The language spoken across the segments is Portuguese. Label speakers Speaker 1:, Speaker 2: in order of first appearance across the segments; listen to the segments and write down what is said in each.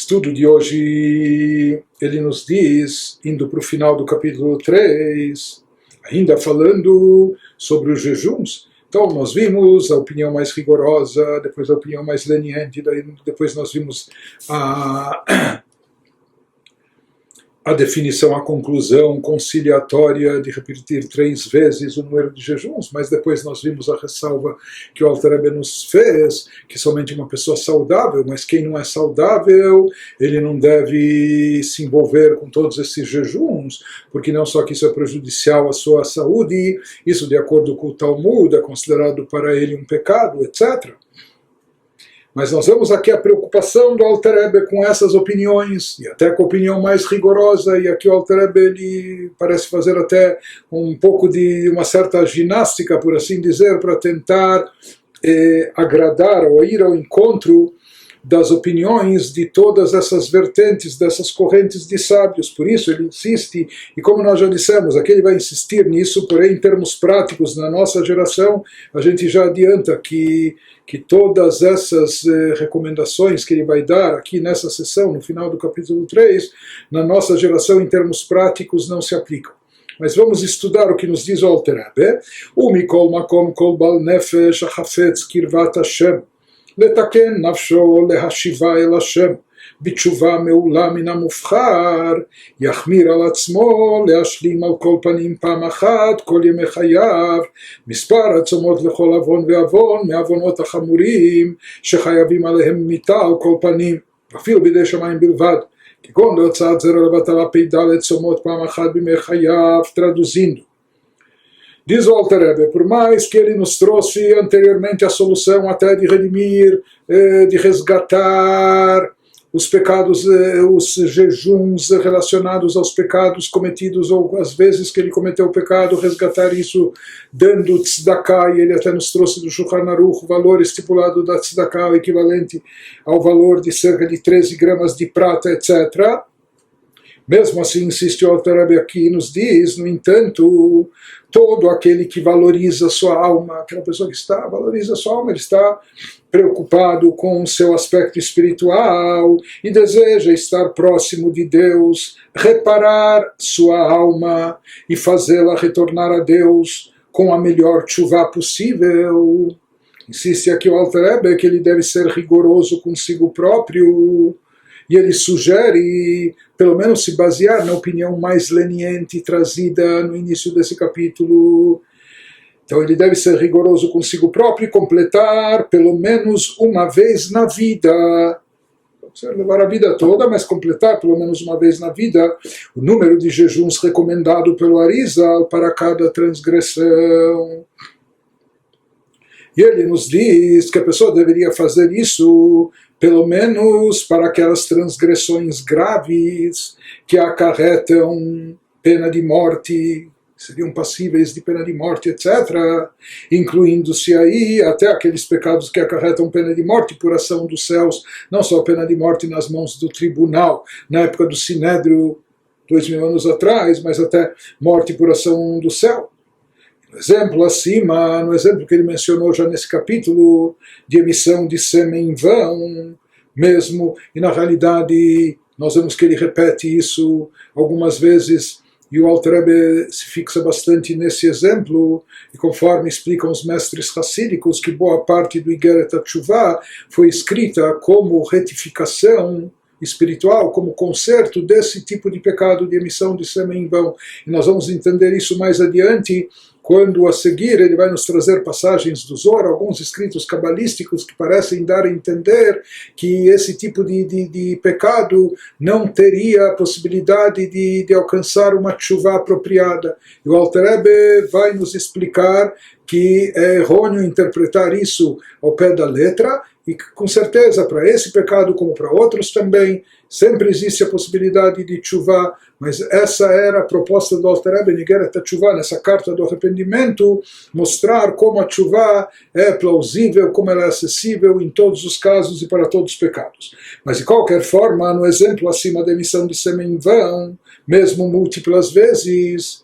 Speaker 1: estudo de hoje, ele nos diz, indo para o final do capítulo 3, ainda falando sobre os jejuns. Então nós vimos a opinião mais rigorosa, depois a opinião mais leniente, depois nós vimos a definição, a conclusão conciliatória de repetir 3 vezes o número de jejuns, mas depois nós vimos a ressalva que o Alter Rebbe nos fez, que somente uma pessoa saudável, mas quem não é saudável, ele não deve se envolver com todos esses jejuns, porque não só que isso é prejudicial à sua saúde, isso de acordo com o Talmud é considerado para ele um pecado, etc. Mas nós vemos aqui a preocupação do Alter Rebbe com essas opiniões, e até com a opinião mais rigorosa, e aqui o Alter Rebbe ele parece fazer até um pouco de uma certa ginástica, por assim dizer, para tentar agradar ou ir ao encontro das opiniões de todas essas vertentes, dessas correntes de sábios. Por isso ele insiste, e como nós já dissemos, aqui ele vai insistir nisso, porém em termos práticos, na nossa geração, a gente já adianta que todas essas recomendações que ele vai dar aqui nessa sessão, no final do capítulo 3, na nossa geração, em termos práticos, não se aplicam. Mas vamos estudar o que nos diz o Alter Rebbe. Mikol makom kol bal nefesh hachafetz kirvat Hashem לתקן נפשו להשיבה אל השם בתשובה מעולה מן המובחר יחמיר על עצמו להשלים על כל פנים פעם אחת כל ימי חייו מספר הצומות לכל עוון ועוון מעוונות החמורים שחייבים עליהם מיתה על כל פנים אפילו בידי שמיים בלבד כגון להוצאת זרע לבטלה פ"ד צומות פעם אחת בימי חייו. Traduzindo, diz o Alter Rebbe, por mais que ele nos trouxe anteriormente a solução até de redimir, de resgatar os pecados, os jejuns relacionados aos pecados cometidos, ou às vezes que ele cometeu o pecado, resgatar isso dando tzedakah, e ele até nos trouxe do Shulchan Aruch o valor estipulado da tzedakah, equivalente ao valor de cerca de 13 gramas de prata, etc. Mesmo assim, insiste o Alter Rebbe aqui e nos diz, no entanto, todo aquele que valoriza sua alma, aquela pessoa que valoriza sua alma, ele está preocupado com o seu aspecto espiritual e deseja estar próximo de Deus, reparar sua alma e fazê-la retornar a Deus com a melhor tshuvá possível. Insiste aqui o Alter Rebbe que ele deve ser rigoroso consigo próprio, e ele sugere, pelo menos se basear na opinião mais leniente trazida no início desse capítulo. Então ele deve ser rigoroso consigo próprio e completar pelo menos uma vez na vida. Não precisa levar a vida toda, mas completar pelo menos uma vez na vida o número de jejuns recomendado pelo Arizal para cada transgressão. E ele nos diz que a pessoa deveria fazer isso pelo menos para aquelas transgressões graves que acarretam pena de morte, seriam passíveis de pena de morte, etc., incluindo-se aí até aqueles pecados que acarretam pena de morte por ação dos céus, não só pena de morte nas mãos do tribunal, na época do Sinédrio, 2000 anos atrás, mas até morte por ação do céu. No exemplo acima, no exemplo que ele mencionou já nesse capítulo, de emissão de sêmen em vão, mesmo, e na realidade nós vemos que ele repete isso algumas vezes, e o Alter Rebbe se fixa bastante nesse exemplo, e conforme explicam os mestres racídicos, que boa parte do Igeret HaTshuvah foi escrita como retificação espiritual, como conserto desse tipo de pecado de emissão de sêmen em vão. E nós vamos entender isso mais adiante, quando a seguir ele vai nos trazer passagens do Zohar, alguns escritos cabalísticos que parecem dar a entender que esse tipo de pecado não teria a possibilidade de alcançar uma tshuvá apropriada. E o Alter Rebbe vai nos explicar que é errôneo interpretar isso ao pé da letra, e com certeza para esse pecado como para outros também sempre existe a possibilidade de tshuvá, mas essa era a proposta do Alter Rebbe em Igeret HaTshuvah, nessa carta do arrependimento, mostrar como a tshuvá é plausível, como ela é acessível em todos os casos e para todos os pecados. Mas de qualquer forma, no exemplo acima da emissão de sêmen em vão, mesmo múltiplas vezes,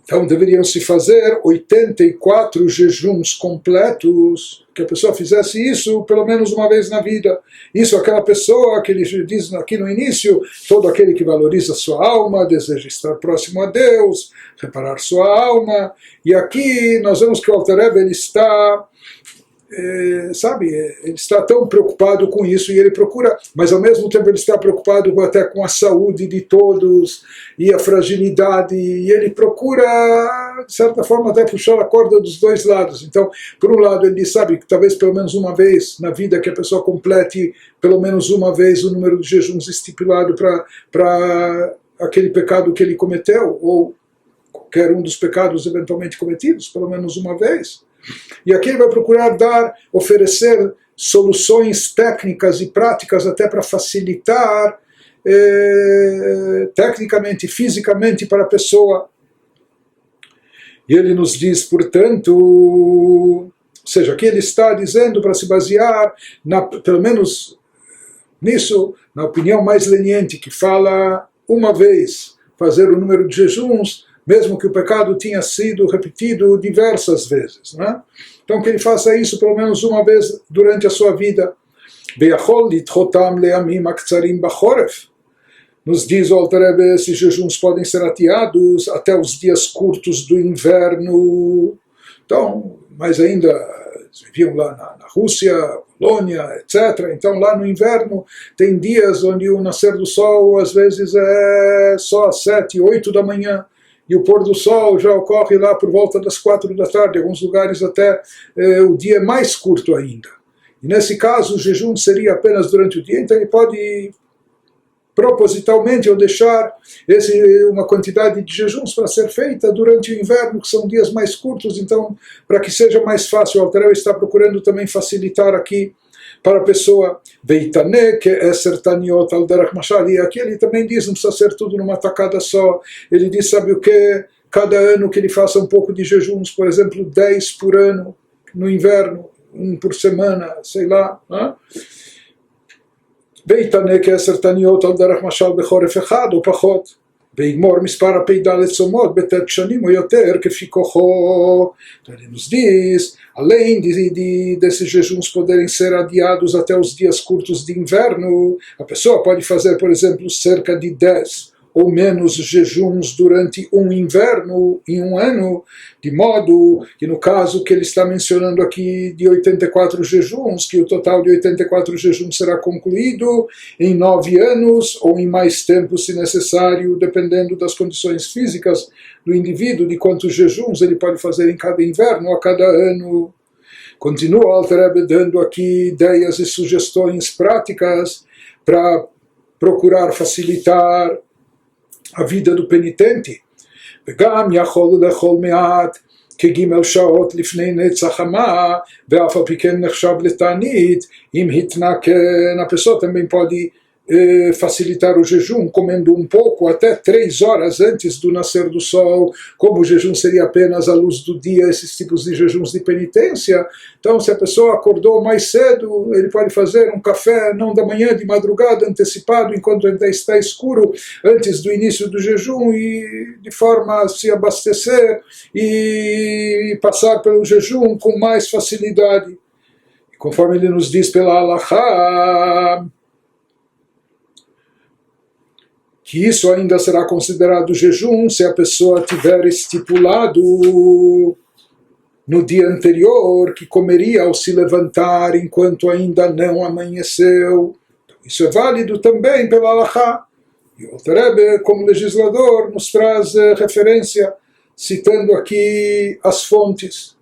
Speaker 1: Então deveriam se fazer 84 jejuns completos, que a pessoa fizesse isso pelo menos uma vez na vida. Isso aquela pessoa que ele diz aqui no início, todo aquele que valoriza sua alma, deseja estar próximo a Deus, reparar sua alma. E aqui nós vemos que o Alter Rebbe, ele está... ele está tão preocupado com isso e ele procura, mas ao mesmo tempo ele está preocupado até com a saúde de todos e a fragilidade, e ele procura, de certa forma, até puxar a corda dos dois lados. Então, por um lado, ele sabe que talvez pelo menos uma vez na vida que a pessoa complete pelo menos uma vez o número de jejuns estipulado para aquele pecado que ele cometeu, ou qualquer um dos pecados eventualmente cometidos, pelo menos uma vez. E aqui ele vai procurar oferecer soluções técnicas e práticas até para facilitar tecnicamente, fisicamente para a pessoa. E ele nos diz, portanto, ou seja, aqui ele está dizendo para se basear, pelo menos nisso, na opinião mais leniente, que fala uma vez fazer o número de jejuns, mesmo que o pecado tenha sido repetido diversas vezes, né? Então que ele faça isso pelo menos uma vez durante a sua vida. Nos diz o Alter Rebbe, esses jejuns podem ser adiados até os dias curtos do inverno. Então, mas ainda viviam lá na Rússia, Polônia, etc. Então lá no inverno tem dias onde o nascer do sol às vezes é só às 7, 8 da manhã. E o pôr do sol já ocorre lá por volta das 4 da tarde, em alguns lugares até o dia é mais curto ainda. E nesse caso o jejum seria apenas durante o dia, então ele pode propositalmente ou deixar uma quantidade de jejuns para ser feita durante o inverno, que são dias mais curtos, então para que seja mais fácil, o Alter Rebbe está procurando também facilitar aqui para a pessoa, Veitane, que é Sertaniot al Derech Mashal, e aqui ele também diz, não precisa ser tudo numa tacada só, ele diz, sabe o que? Cada ano que ele faça um pouco de jejuns, por exemplo, 10 por ano, no inverno, 1 por semana, sei lá, né? Veitane, que é Sertaniot al Derech Mashal Bechoref Echad, ou Pachot, ויגמור מספר הפ"ד צומות בט' שנים או יותר כפי כוחו. Então ele nos diz, além desses jejuns poderem ser adiados até os dias curtos de inverno, a pessoa pode fazer, por exemplo, cerca de 10 ou menos jejuns durante um inverno em um ano, de modo que no caso que ele está mencionando aqui de 84 jejuns, que o total de 84 jejuns será concluído em 9 anos ou em mais tempo se necessário, dependendo das condições físicas do indivíduo, de quantos jejuns ele pode fazer em cada inverno ou a cada ano. Continua o Alter Rebbe dando aqui ideias e sugestões práticas para procurar facilitar a vida do penitente. וגם יכול לאכול מעט כג' שעות לפני נצח חמה, ואף על פי כן נחשב לתענית, אם התנקן, a pessoa também pode facilitar o jejum comendo um pouco até 3 horas antes do nascer do sol, como o jejum seria apenas a luz do dia, esses tipos de jejuns de penitência. Então se a pessoa acordou mais cedo, ele pode fazer um café, não da manhã, de madrugada, antecipado, enquanto ainda está escuro, antes do início do jejum, e de forma a se abastecer e passar pelo jejum com mais facilidade. E conforme ele nos diz pela Halachá, que isso ainda será considerado jejum se a pessoa tiver estipulado no dia anterior que comeria ao se levantar enquanto ainda não amanheceu. Isso é válido também pela Halachá. E o Alter Rebbe, como legislador, nos traz referência, citando aqui as fontes.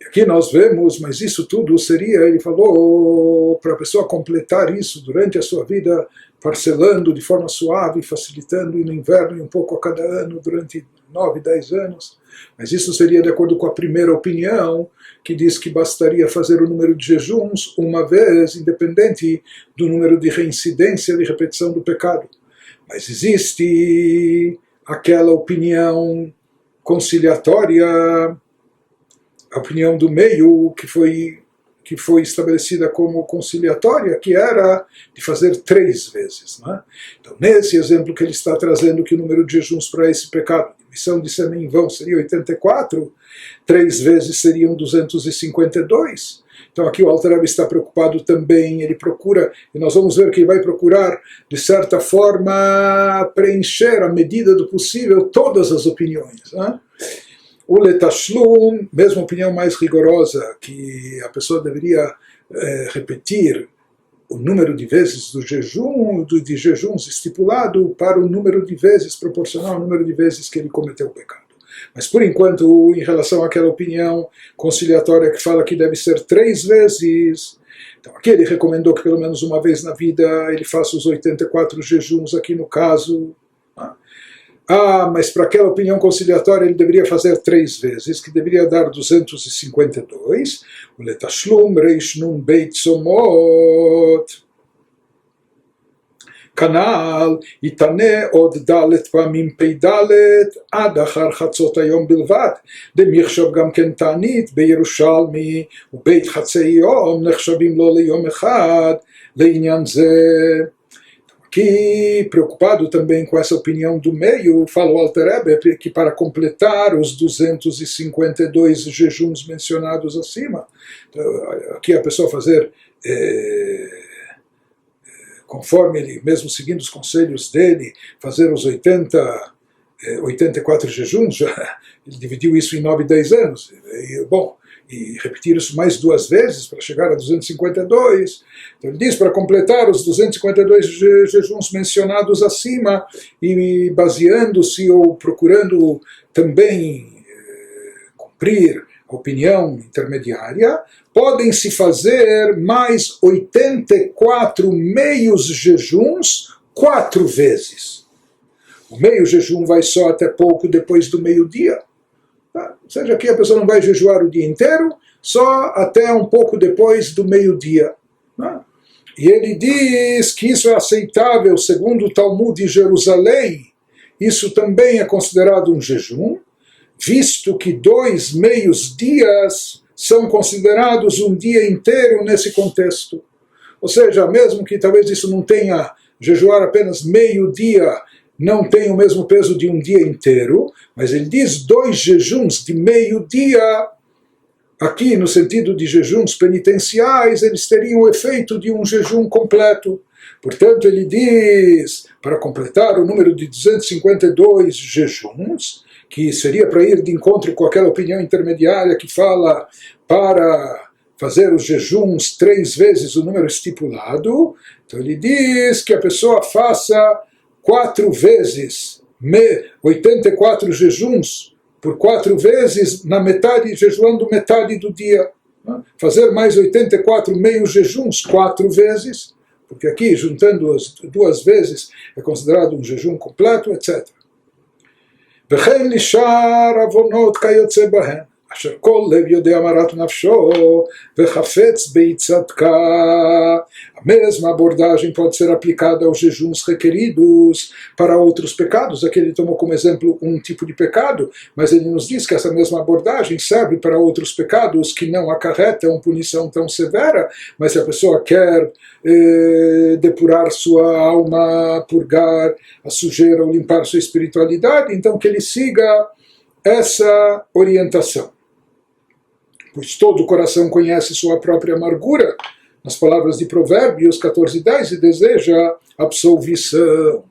Speaker 1: Aqui nós vemos, mas isso tudo seria, ele falou, para a pessoa completar isso durante a sua vida, parcelando de forma suave, facilitando no inverno e um pouco a cada ano, durante 9, 10 anos. Mas isso seria de acordo com a primeira opinião, que diz que bastaria fazer o número de jejuns uma vez, independente do número de reincidência, de repetição do pecado. Mas existe aquela opinião conciliatória, a opinião do meio, que foi que foi estabelecida como conciliatória, que era de fazer 3 vezes. Né? Então, nesse exemplo que ele está trazendo, que o número de jejuns para esse pecado, emissão de sêmen em vão, seria 84, 3 vezes seriam 252. Então aqui o Alter Rebbe está preocupado também, ele procura, e nós vamos ver que ele vai procurar, de certa forma, preencher, à medida do possível, todas as opiniões. Né? O Letashlum, mesmo a opinião mais rigorosa, que a pessoa deveria repetir o número de vezes do jejum, de jejuns estipulado para o número de vezes, proporcional ao número de vezes que ele cometeu o pecado. Mas, por enquanto, em relação àquela opinião conciliatória que fala que deve ser 3 vezes, então aqui ele recomendou que pelo menos uma vez na vida ele faça os 84 jejuns, aqui no caso. Mas para aquela opinião conciliatória ele deveria fazer 3 vezes, que deveria dar 252. O Letashlum Reish Nun Beit Somot. כנ"ל יתנה עוד ד' פעמים פ"ד עד אחר חצות היום בלבד, דמחשב גם כן תענית בירושלמי ובית חצי יום נחשבים לו ליום אחד לעניין זה. Aqui, preocupado também com essa opinião do meio, fala o Alter Rebbe que para completar os 252 jejuns mencionados acima, aqui a pessoa fazer conforme ele, mesmo seguindo os conselhos dele, fazer os 84 jejuns, ele dividiu isso em 9 e 10 anos, e repetir isso mais 2 vezes para chegar a 252. Então ele diz, para completar os 252 jejuns mencionados acima, e baseando-se ou procurando também cumprir a opinião intermediária, podem-se fazer mais 84 meios jejuns 4 vezes. O meio jejum vai só até pouco depois do meio-dia. Tá? Ou seja, aqui a pessoa não vai jejuar o dia inteiro, só até um pouco depois do meio-dia. Tá? E ele diz que isso é aceitável segundo o Talmud de Jerusalém. Isso também é considerado um jejum, visto que 2 meios dias são considerados um dia inteiro nesse contexto. Ou seja, mesmo que talvez isso não tenha, jejuar apenas meio dia, não tenha o mesmo peso de um dia inteiro, mas ele diz 2 jejuns de meio dia, aqui no sentido de jejuns penitenciais, eles teriam o efeito de um jejum completo. Portanto, ele diz, para completar o número de 252 jejuns, que seria para ir de encontro com aquela opinião intermediária que fala para fazer os jejuns 3 vezes o número estipulado. Então ele diz que a pessoa faça 4 vezes, 84 jejuns por 4 vezes, na metade, jejuando metade do dia. Fazer mais 84 meios jejuns 4 vezes, porque aqui, juntando as 2 vezes, é considerado um jejum completo, etc. וכן לשאר עוונות כיוצא בהן, אשר כל לב יודע מרת נפשו וחפץ בצדקה. A mesma abordagem pode ser aplicada aos jejuns requeridos para outros pecados. Aqui ele tomou como exemplo um tipo de pecado, mas ele nos diz que essa mesma abordagem serve para outros pecados que não acarretam punição tão severa, mas se a pessoa quer depurar sua alma, purgar a sujeira ou limpar sua espiritualidade, então que ele siga essa orientação. Pois todo o coração conhece sua própria amargura, nas palavras de Provérbios 14:10, e deseja absolvição.